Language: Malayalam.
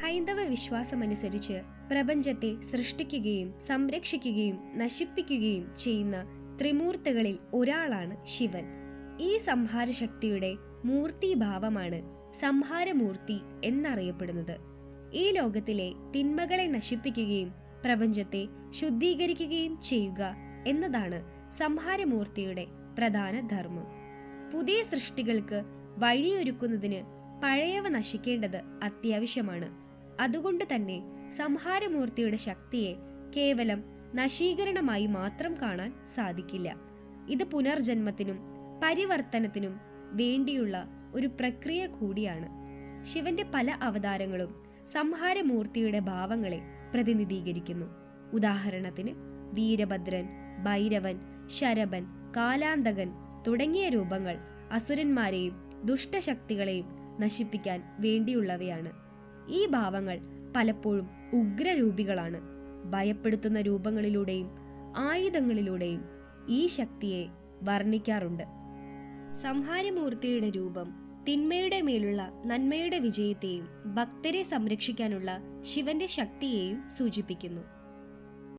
ഹൈന്ദവ വിശ്വാസമനുസരിച്ച് പ്രപഞ്ചത്തെ സൃഷ്ടിക്കുകയും സംരക്ഷിക്കുകയും നശിപ്പിക്കുകയും ചെയ്യുന്ന ത്രിമൂർത്തികളിൽ ഒരാളാണ് ശിവൻ. ഈ സംഹാരശക്തിയുടെ മൂർത്തിഭാവമാണ് സംഹാരമൂർത്തി എന്നറിയപ്പെടുന്നത്. ഈ ലോകത്തിലെ തിന്മകളെ നശിപ്പിക്കുകയും പ്രപഞ്ചത്തെ ശുദ്ധീകരിക്കുകയും ചെയ്യുക എന്നതാണ് സംഹാരമൂർത്തിയുടെ പ്രധാന ധർമ്മം. പുതിയ സൃഷ്ടികൾക്ക് വഴിയൊരുക്കുന്നതിന് പഴയവ നശിക്കേണ്ടത് അത്യാവശ്യമാണ്. അതുകൊണ്ട് തന്നെ സംഹാരമൂർത്തിയുടെ ശക്തിയെ കേവലം നശീകരണമായി മാത്രം കാണാൻ സാധിക്കില്ല. ഇത് പുനർജന്മത്തിനും പരിവർത്തനത്തിനും വേണ്ടിയുള്ള ഒരു പ്രക്രിയ കൂടിയാണ്. ശിവന്റെ പല അവതാരങ്ങളും സംഹാരമൂർത്തിയുടെ ഭാവങ്ങളെ പ്രതിനിധീകരിക്കുന്നു. ഉദാഹരണത്തിന് വീരഭദ്രൻ, ഭൈരവൻ, ശരഭൻ, കാലാന്തകൻ തുടങ്ങിയ രൂപങ്ങൾ അസുരന്മാരെയും ദുഷ്ടശക്തികളെയും നശിപ്പിക്കാൻ വേണ്ടിയുള്ളവയാണ്. ഈ ഭാവങ്ങൾ പലപ്പോഴും ഉഗ്രരൂപികളാണ്. ഭയപ്പെടുത്തുന്ന രൂപങ്ങളിലൂടെയും ആയുധങ്ങളിലൂടെയും ഈ ശക്തിയെ വർണ്ണിക്കാറുണ്ട്. സംഹാരമൂർത്തിയുടെ രൂപം തിന്മയുടെ മേലുള്ള നന്മയുടെ വിജയത്തെയും ഭക്തരെ സംരക്ഷിക്കാനുള്ള ശിവന്റെ ശക്തിയെയും സൂചിപ്പിക്കുന്നു.